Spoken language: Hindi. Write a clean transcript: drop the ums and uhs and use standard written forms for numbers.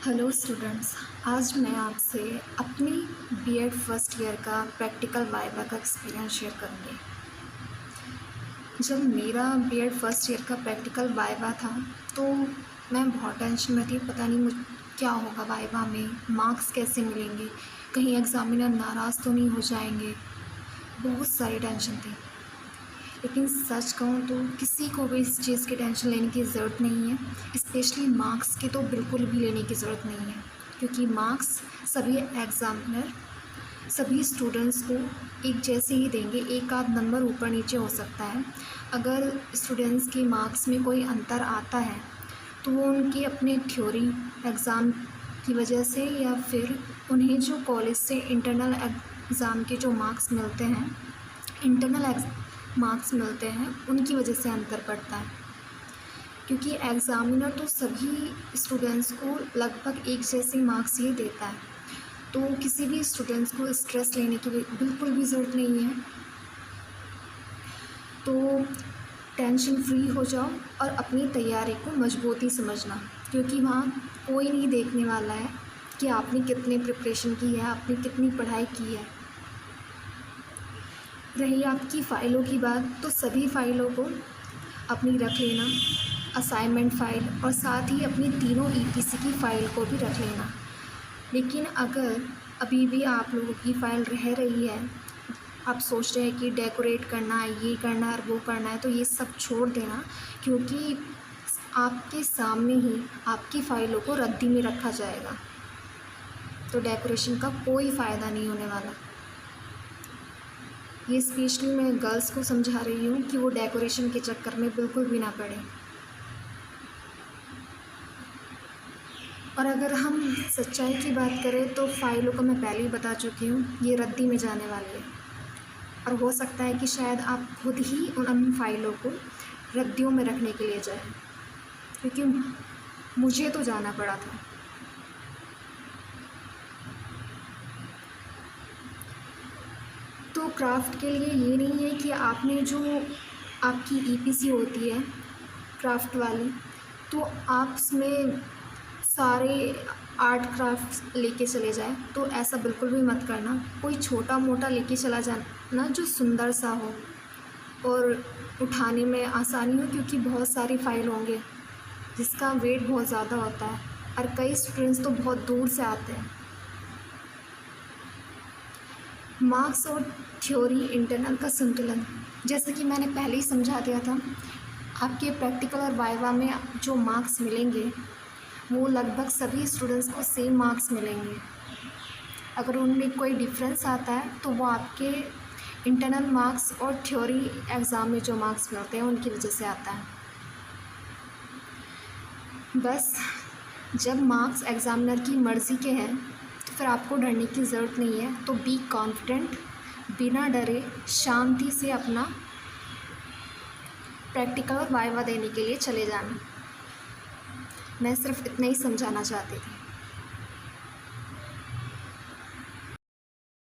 Hello students. आज मैं आपसे अपनी बीएड फर्स्ट ईयर का प्रैक्टिकल वाइवा का एक्सपीरियंस शेयर करूँगी। जब मेरा बीएड फर्स्ट ईयर का प्रैक्टिकल वाइवा था तो मैं बहुत टेंशन में थी। पता नहीं मुझ क्या होगा वाइवा में, मार्क्स कैसे मिलेंगे, कहीं एग्ज़ामिनर नाराज़ तो नहीं हो जाएंगे। बहुत सारी टेंशन थी। लेकिन सच कहूँ तो किसी को भी इस चीज़ की टेंशन लेने की ज़रूरत नहीं है। स्पेशली मार्क्स की तो बिल्कुल भी लेने की ज़रूरत नहीं है, क्योंकि मार्क्स सभी एग्ज़ामिनर सभी स्टूडेंट्स को एक जैसे ही देंगे। एक आध नंबर ऊपर नीचे हो सकता है। अगर स्टूडेंट्स के मार्क्स में कोई अंतर आता है तो वो उनके अपने थ्योरी एग्ज़ाम की वजह से, या फिर उन्हें जो कॉलेज से इंटरनल एग्ज़ाम के जो मार्क्स मिलते हैं, इंटरनल मार्क्स मिलते हैं, उनकी वजह से अंतर पड़ता है। क्योंकि एग्ज़ामिनर तो सभी स्टूडेंट्स को लगभग एक जैसे मार्क्स ही देता है, तो किसी भी स्टूडेंट्स को स्ट्रेस लेने की बिल्कुल भी ज़रूरत नहीं है। तो टेंशन फ्री हो जाओ और अपनी तैयारी को मजबूती समझना, क्योंकि वहाँ कोई नहीं देखने वाला है कि आपने कितनी प्रिपरेशन की है, आपने कितनी पढ़ाई की है। रही आपकी फ़ाइलों की बात, तो सभी फ़ाइलों को अपनी रख लेना, असाइनमेंट फ़ाइल और साथ ही अपनी तीनों ईपीसी की फ़ाइल को भी रख लेना। लेकिन अगर अभी भी आप लोगों की फ़ाइल रह रही है, आप सोच रहे हैं कि डेकोरेट करना है, ये करना है, वो करना है, तो ये सब छोड़ देना, क्योंकि आपके सामने ही आपकी फ़ाइलों को रद्दी में रखा जाएगा। तो डेकोरेशन का कोई फ़ायदा नहीं होने वाला। ये स्पेशली मैं गर्ल्स को समझा रही हूँ कि वो डेकोरेशन के चक्कर में बिल्कुल भी ना पड़े। और अगर हम सच्चाई की बात करें तो फ़ाइलों को मैं पहले ही बता चुकी हूँ, ये रद्दी में जाने वाली है। और हो सकता है कि शायद आप खुद ही उन फ़ाइलों को रद्दियों में रखने के लिए जाएं, क्योंकि मुझे तो जाना पड़ा था। तो क्राफ्ट के लिए ये नहीं है कि आपने जो आपकी ईपीसी होती है क्राफ्ट वाली, तो आप उसमें सारे आर्ट क्राफ्ट्स लेके चले जाए, तो ऐसा बिल्कुल भी मत करना। कोई छोटा मोटा लेके चला जाना जो सुंदर सा हो और उठाने में आसानी हो, क्योंकि बहुत सारी फाइल होंगे जिसका वेट बहुत ज़्यादा होता है और कई स्टूडेंट्स तो बहुत दूर से आते हैं। मार्क्स और थ्योरी इंटरनल का संतुलन, जैसा कि मैंने पहले ही समझा दिया था, आपके प्रैक्टिकल और वाइवा में जो मार्क्स मिलेंगे वो लगभग सभी स्टूडेंट्स को सेम मार्क्स मिलेंगे। अगर उनमें कोई डिफरेंस आता है तो वो आपके इंटरनल मार्क्स और थ्योरी एग्ज़ाम में जो मार्क्स मिलते हैं उनकी वजह से आता है। बस जब मार्क्स एग्ज़ामिनर की मर्ज़ी के हैं तो फिर आपको डरने की ज़रूरत नहीं है। तो बी कॉन्फिडेंट, बिना डरे शांति से अपना प्रैक्टिकल और वाइवा देने के लिए चले जाना। मैं सिर्फ इतना ही समझाना चाहती थी।